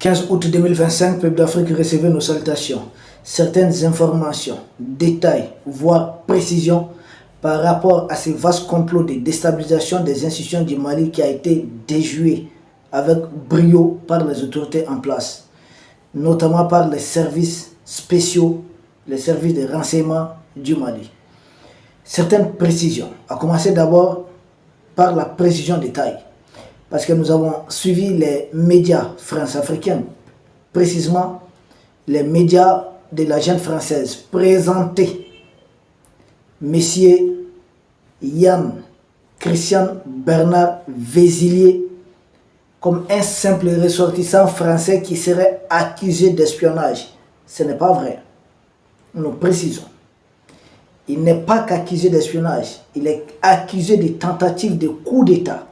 15 août 2025, peuple d'Afrique, recevez nos salutations. Certaines informations, détails, voire précisions par rapport à ce vaste complot de déstabilisation des institutions du Mali qui a été déjoué avec brio par les autorités en place, notamment par les services spéciaux, les services de renseignement du Mali. Certaines précisions, à commencer d'abord par la précision des tailles, parce que nous avons suivi les médias france-africains, précisément les médias de la jeune française, présenter Messieurs Yann Christian Bernard Vézilier comme un simple ressortissant français qui serait accusé d'espionnage. Ce n'est pas vrai. Nous précisons. Il n'est pas qu'accusé d'espionnage, il est accusé de tentative de coup d'État.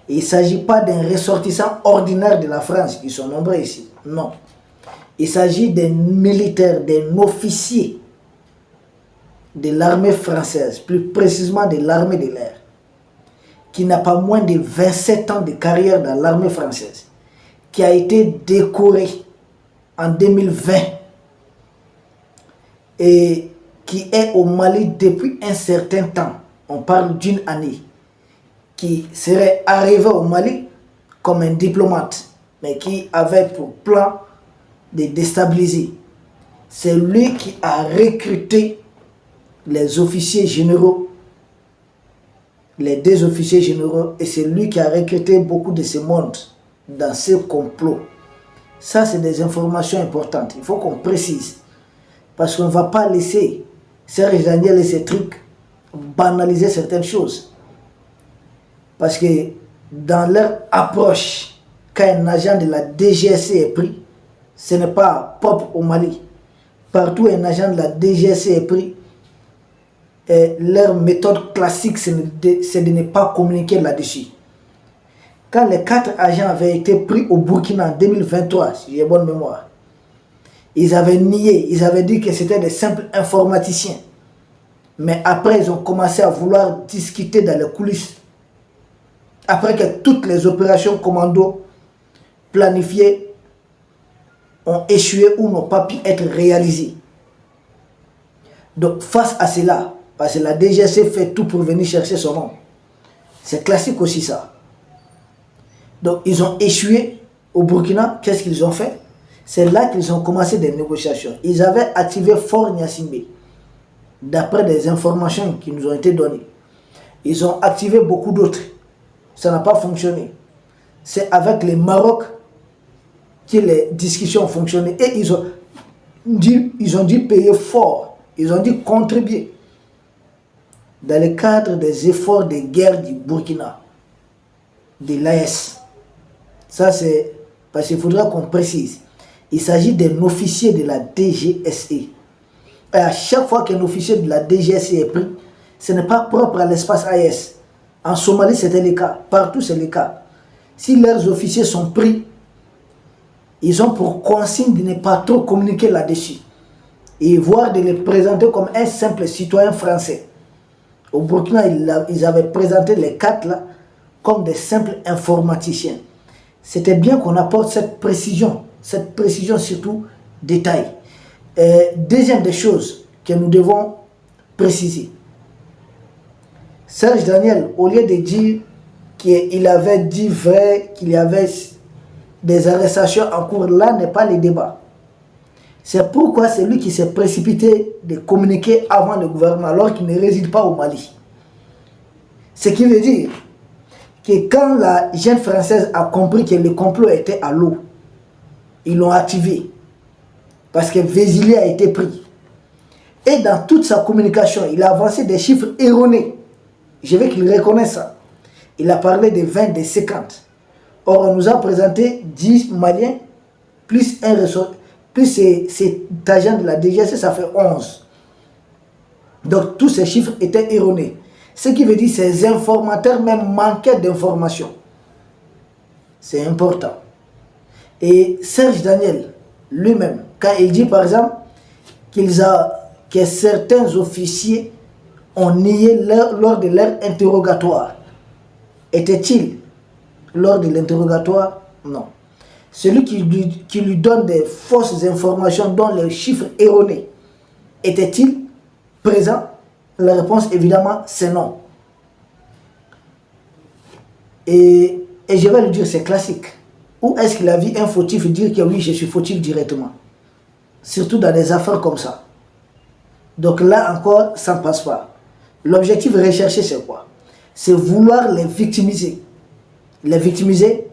Il ne s'agit pas d'un ressortissant ordinaire de la France, ils sont nombreux ici, non. Il s'agit d'un militaire, d'un officier de l'armée française, plus précisément de l'armée de l'air, qui n'a pas moins de 27 ans de carrière dans l'armée française, qui a été décoré en 2020 et qui est au Mali depuis un certain temps, on parle d'une année, qui serait arrivé au Mali comme un diplomate, mais qui avait pour plan de déstabiliser. C'est lui qui a recruté les officiers généraux, les deux officiers généraux, et c'est lui qui a recruté beaucoup de ce monde dans ce complot. Ça, c'est des informations importantes. Il faut qu'on précise. Parce qu'on ne va pas laisser Serge Daniel et ses trucs banaliser certaines choses. Parce que dans leur approche, quand un agent de la DGSC est pris, ce n'est pas propre au Mali. Partout un agent de la DGSC est pris, et leur méthode classique, c'est de ne pas communiquer là-dessus. Quand les 4 agents avaient été pris au Burkina en 2023, si j'ai bonne mémoire, ils avaient nié, ils avaient dit que c'était des simples informaticiens. Mais après, ils ont commencé à vouloir discuter dans les coulisses. Après que toutes les opérations commando planifiées ont échoué ou n'ont pas pu être réalisées. Donc face à cela, parce que la DGSC fait tout pour venir chercher son nom. C'est classique aussi ça. Donc ils ont échoué au Burkina. Qu'est-ce qu'ils ont fait? C'est là qu'ils ont commencé des négociations. Ils avaient activé Fort Gnassingbé, d'après des informations qui nous ont été données. Ils ont activé beaucoup d'autres. Ça n'a pas fonctionné. C'est avec le Maroc que les discussions ont fonctionné. Et ils ont dû payer fort. Ils ont dû contribuer dans le cadre des efforts de guerre du Burkina, de l'AS. Ça, c'est parce qu'il faudra qu'on précise. Il s'agit d'un officier de la DGSE. Et à chaque fois qu'un officier de la DGSE est pris, ce n'est pas propre à l'espace AS. En Somalie, c'était le cas. Partout, c'est le cas. Si leurs officiers sont pris, ils ont pour consigne de ne pas trop communiquer là-dessus. Et voire de les présenter comme un simple citoyen français. Au Burkina, ils avaient présenté les 4 là comme des simples informaticiens. C'était bien qu'on apporte cette précision surtout détail. Deuxième des choses que nous devons préciser. Serge Daniel, au lieu de dire qu'il avait dit vrai, qu'il y avait des arrestations en cours, là n'est pas le débat. C'est pourquoi c'est lui qui s'est précipité de communiquer avant le gouvernement, alors qu'il ne réside pas au Mali. Ce qui veut dire que quand la jeune française a compris que le complot était à l'eau, ils l'ont activé. Parce que Vézilier a été pris. Et dans toute sa communication, il a avancé des chiffres erronés. Je veux qu'il reconnaisse ça. Il a parlé de 20, de 50. Or, on nous a présenté 10 Maliens, plus un ressort, plus cet agent de la DGSC, ça fait 11. Donc, tous ces chiffres étaient erronés. Ce qui veut dire que ces informateurs même manquaient d'informations. C'est important. Et Serge Daniel, lui-même, quand il dit par exemple que certains officiers ont nié lors de leur interrogatoire, était-il lors de l'interrogatoire? Non. Celui qui lui donne des fausses informations dont les chiffres erronés, était-il présent? La réponse, évidemment, c'est non. Et je vais lui dire, c'est classique. Où est-ce qu'il a vu un fautif dire que oui, je suis fautif directement? Surtout dans des affaires comme ça. Donc là encore, ça ne passe pas. L'objectif recherché, c'est quoi? C'est vouloir les victimiser. Les victimiser,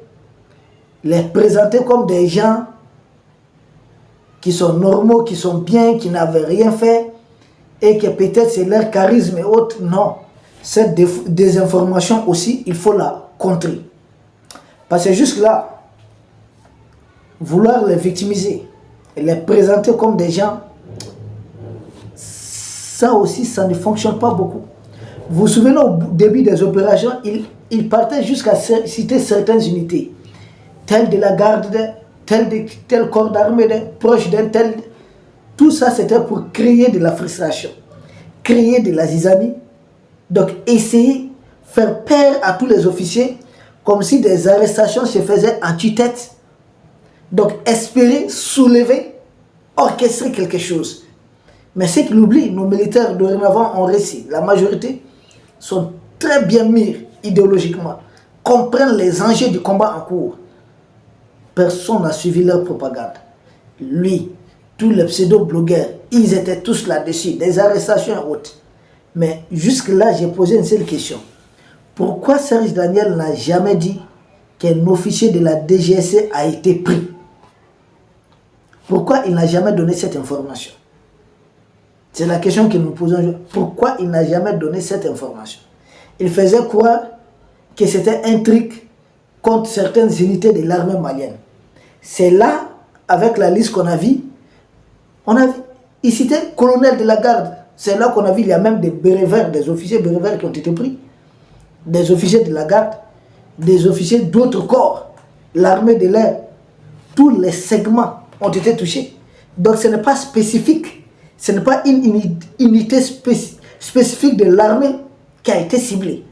les présenter comme des gens qui sont normaux, qui sont bien, qui n'avaient rien fait, et que peut-être c'est leur charisme et autres. Non. Cette désinformation aussi, il faut la contrer. Parce que jusque-là, vouloir les victimiser, et les présenter comme des gens, ça aussi, ça ne fonctionne pas beaucoup. Vous vous souvenez, au début des opérations, il partait jusqu'à citer certaines unités, telles de la garde, tel corps d'armée, proche d'un tel. Tout ça, c'était pour créer de la frustration, créer de la zizanie. Donc, essayer, faire peur à tous les officiers, comme si des arrestations se faisaient en tue-tête. Donc, espérer, soulever, orchestrer quelque chose. Mais ce qu'ils oublient, nos militaires dorénavant ont réussi. La majorité sont très bien mûrs idéologiquement, comprennent les enjeux du combat en cours. Personne n'a suivi leur propagande. Lui, tous les pseudo-blogueurs, ils étaient tous là-dessus, des arrestations et autres. Mais jusque-là, j'ai posé une seule question. Pourquoi Serge Daniel n'a jamais dit qu'un officier de la DGSE a été pris? Pourquoi il n'a jamais donné cette information? C'est la question que nous posons. Pourquoi il n'a jamais donné cette information? Il faisait croire que c'était un truc contre certaines unités de l'armée malienne. C'est là, avec la liste qu'on a vue, il citait colonel de la garde. C'est là qu'on a vu, il y a même des bérets verts, des officiers bérets verts qui ont été pris. Des officiers de la garde, des officiers d'autres corps, l'armée de l'air. Tous les segments ont été touchés. Donc ce n'est pas spécifique. Ce n'est pas une unité spécifique de l'armée qui a été ciblée.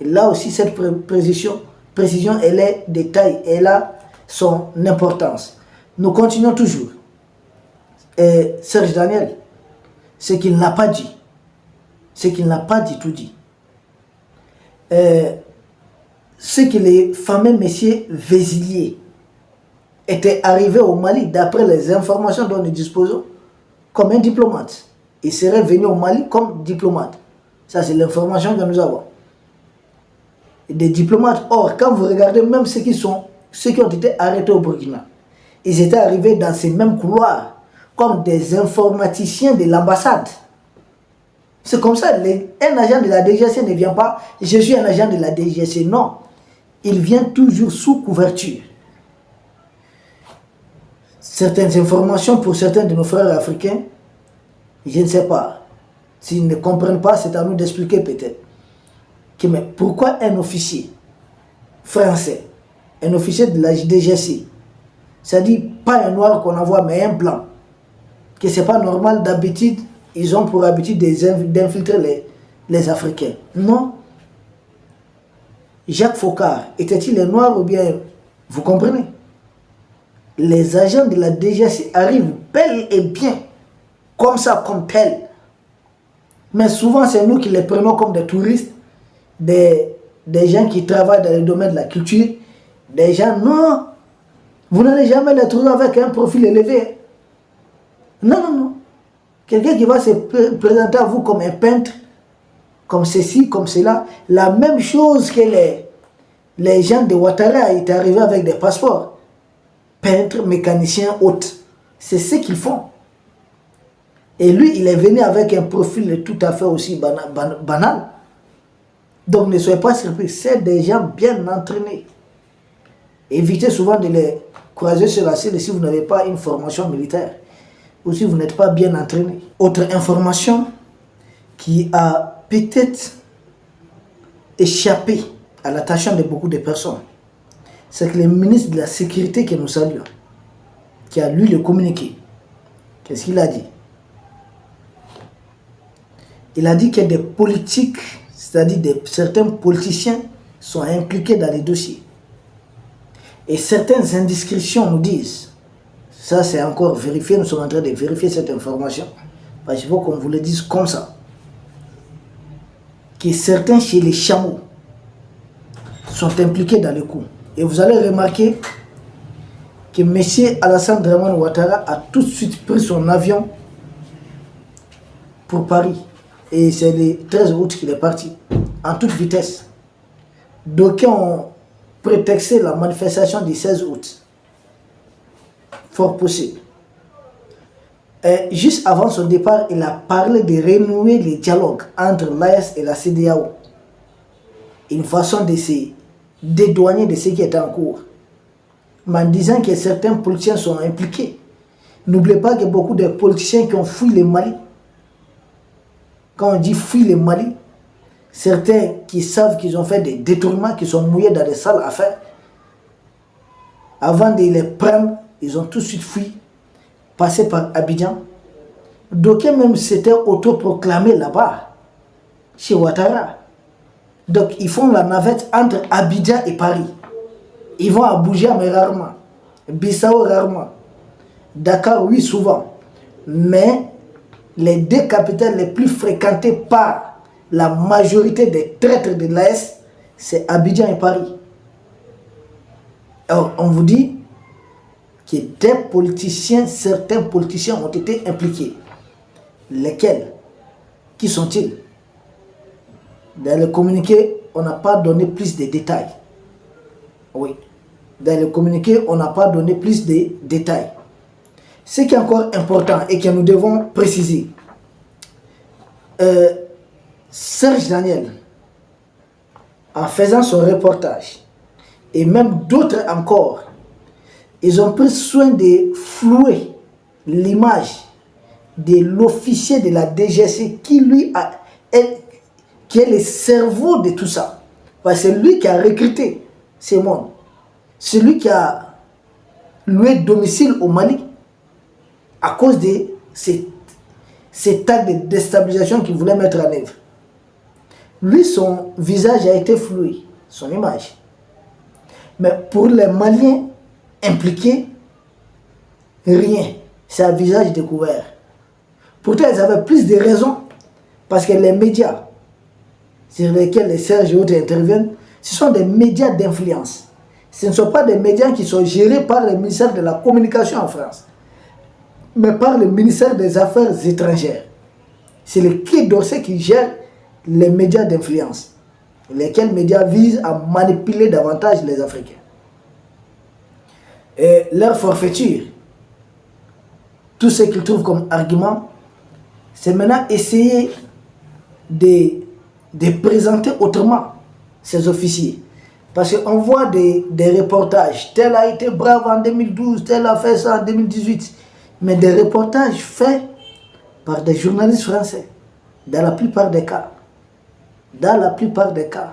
Et là aussi, cette précision, elle est de taille, elle a son importance. Nous continuons toujours. Et Serge Daniel, ce qu'il n'a pas dit, ce qu'il n'a pas du tout dit, ce que les fameux messieurs Vézilier étaient arrivés au Mali, d'après les informations dont nous disposons, comme un diplomate. Il serait venu au Mali comme diplomate. Ça, c'est l'information que nous avons. Des diplomates. Or, quand vous regardez même ceux qui ont été arrêtés au Burkina, ils étaient arrivés dans ces mêmes couloirs, comme des informaticiens de l'ambassade. C'est comme ça, un agent de la DGSE ne vient pas, je suis un agent de la DGSE. Non, il vient toujours sous couverture. Certaines informations pour certains de nos frères africains, je ne sais pas. S'ils ne comprennent pas, c'est à nous d'expliquer peut-être. Mais pourquoi un officier français, un officier de la DGSE, c'est-à-dire pas un noir qu'on envoie, mais un blanc, que c'est pas normal d'habitude, ils ont pour habitude d'infiltrer les Africains. Non. Jacques Faucard, était-il un noir ou bien... Vous comprenez? Les agents de la DGSE arrivent bel et bien, comme ça, comme tel. Mais souvent, c'est nous qui les prenons comme des touristes, des gens qui travaillent dans le domaine de la culture, des gens, non, vous n'allez jamais les trouver avec un profil élevé. Non, non, non. Quelqu'un qui va se présenter à vous comme un peintre, comme ceci, comme cela, la même chose que les gens de Ouattara étaient arrivés avec des passeports. Peintres, mécaniciens, autres. C'est ce qu'ils font. Et lui, il est venu avec un profil tout à fait aussi banal. Donc ne soyez pas surpris, c'est des gens bien entraînés. Évitez souvent de les croiser sur la selle si vous n'avez pas une formation militaire ou si vous n'êtes pas bien entraîné. Autre information qui a peut-être échappé à l'attention de beaucoup de personnes, c'est que le ministre de la Sécurité que nous saluons, qui a lu le communiqué, qu'est-ce qu'il a dit? Il a dit que des politiques, c'est-à-dire certains politiciens, sont impliqués dans les dossiers. Et certaines indiscrétions nous disent, ça c'est encore vérifié, nous sommes en train de vérifier cette information, parce qu'il faut qu'on vous le dise comme ça, que certains chez les chameaux sont impliqués dans le coup. Et vous allez remarquer que M. Alassane Dramane Ouattara a tout de suite pris son avion pour Paris. Et c'est le 13 août qu'il est parti, en toute vitesse. D'aucuns ont prétexté la manifestation du 16 août. Fort possible. Et juste avant son départ, il a parlé de renouer les dialogues entre l'AES et la CEDEAO. Une façon de se dédouaner de ce qui est en cours. Mais en disant que certains politiciens sont impliqués. N'oubliez pas que beaucoup de politiciens qui ont fui le Mali, quand on dit fuir le Mali, certains qui savent qu'ils ont fait des détournements, qui sont mouillés dans des sales affaires, avant de les prendre, ils ont tout de suite fui, passé par Abidjan. D'aucuns même s'étaient autoproclamés là-bas, chez Ouattara. Donc ils font la navette entre Abidjan et Paris. Ils vont à Abuja, mais rarement. Bissau, rarement. Dakar, oui, souvent. Mais les deux capitales les plus fréquentées par la majorité des traîtres de l'AES, c'est Abidjan et Paris. Alors, on vous dit que des politiciens, certains politiciens ont été impliqués. Lesquels? Qui sont-ils? Dans le communiqué, on n'a pas donné plus de détails. Oui. Dans le communiqué, on n'a pas donné plus de détails. Ce qui est encore important et que nous devons préciser, Serge Daniel, en faisant son reportage, et même d'autres encore, ils ont pris soin de flouer l'image de l'officier de la DGC qui lui qui est le cerveau de tout ça. Parce que c'est lui qui a recruté ces mondes. C'est lui qui a loué domicile au Mali à cause de cet acte de déstabilisation qu'il voulait mettre en œuvre. Lui, son visage a été floué, son image. Mais pour les Maliens impliqués, rien. C'est un visage découvert. Pourtant, ils avaient plus de raisons, parce que les médias sur lesquels les Serge et autres interviennent, ce sont des médias d'influence. Ce ne sont pas des médias qui sont gérés par le ministère de la Communication en France, mais par le ministère des Affaires étrangères. C'est le Quai d'Orsay qui gère les médias d'influence, lesquels médias visent à manipuler davantage les Africains. Et leur forfaiture, tout ce qu'ils trouvent comme argument, c'est maintenant essayer de présenter autrement ces officiers. Parce qu'on voit des reportages, tel a été brave en 2012, tel a fait ça en 2018, mais des reportages faits par des journalistes français, dans la plupart des cas. Dans la plupart des cas.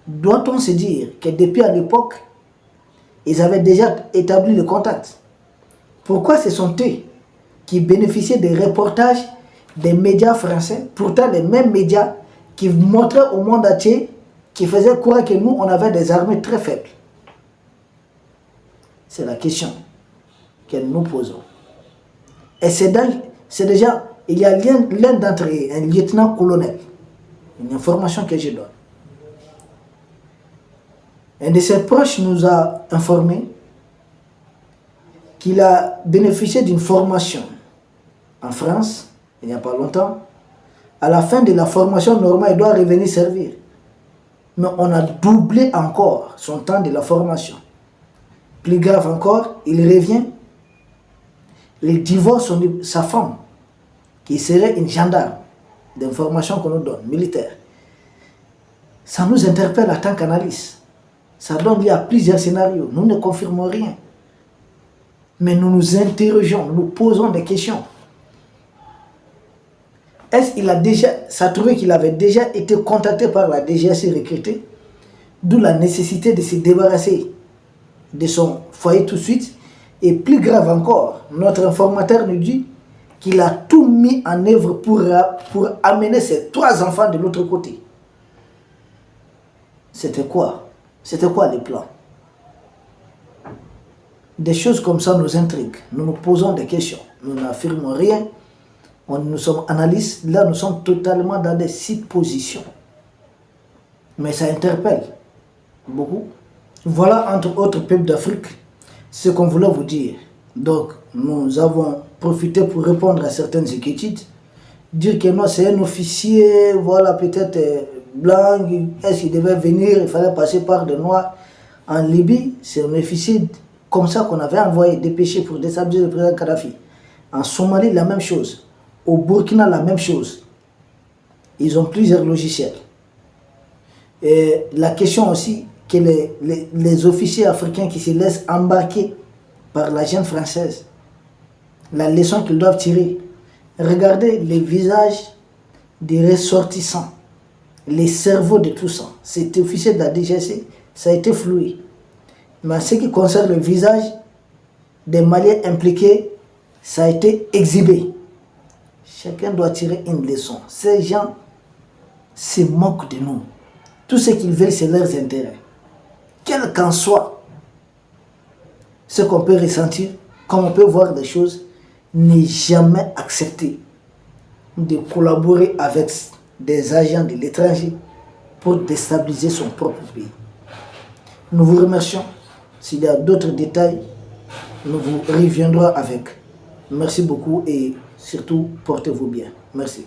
Doit-on se dire que depuis à l'époque, ils avaient déjà établi le contact? Pourquoi ce sont eux qui bénéficiaient des reportages des médias français, pourtant les mêmes médias qui montraient au monde entier, qui faisaient croire que nous, on avait des armées très faibles? C'est la question que nous posons. Et c'est déjà, il y a l'un d'entre eux, un lieutenant-colonel, une information que je donne. Un de ses proches nous a informé qu'il a bénéficié d'une formation en France, il n'y a pas longtemps. À la fin de la formation normale, il doit revenir servir. Mais on a doublé encore son temps de la formation. Plus grave encore, il revient, il divorce sa femme, qui serait une gendarme, d'informations qu'on nous donne, militaire. Ça nous interpelle en tant qu'analyste. Ça donne lieu à plusieurs scénarios. Nous ne confirmons rien. Mais nous nous interrogeons, nous posons des questions. Est-ce qu'il a déjà, ça trouvait qu'il avait déjà été contacté par la DGSE recrutée, d'où la nécessité de se débarrasser de son foyer tout de suite. Et plus grave encore, notre informateur nous dit qu'il a tout mis en œuvre pour amener ses 3 enfants de l'autre côté. C'était quoi? C'était quoi le plan? des choses comme ça nous intriguent. Nous nous posons des questions. Nous n'affirmons rien. Nous sommes analystes. Là, nous sommes totalement dans des suppositions. Mais ça interpelle beaucoup. Voilà, entre autres peuples d'Afrique, ce qu'on voulait vous dire. Donc, nous avons profité pour répondre à certaines inquiétudes. Dire que non, c'est un officier, voilà, peut-être blanc, est-ce qu'il devait venir, il fallait passer par des Noirs. En Libye, c'est un officier comme ça qu'on avait envoyé dépêché pour déstabiliser le président Kadhafi. En Somalie, la même chose. Au Burkina, la même chose. Ils ont plusieurs logiciels. Et la question aussi, que les officiers africains qui se laissent embarquer par la jeune française, la leçon qu'ils doivent tirer, regardez les visages des ressortissants, les cerveaux de tout ça. Cet officier de la DGC, ça a été floué. Mais en ce qui concerne le visage des Maliens impliqués, ça a été exhibé. Chacun doit tirer une leçon. Ces gens se moquent de nous. Tout ce qu'ils veulent, c'est leurs intérêts. Quel qu'en soit ce qu'on peut ressentir, comme on peut voir des choses, n'est jamais accepté de collaborer avec des agents de l'étranger pour déstabiliser son propre pays. Nous vous remercions. S'il y a d'autres détails, nous vous reviendrons avec. Merci beaucoup et surtout, portez-vous bien. Merci.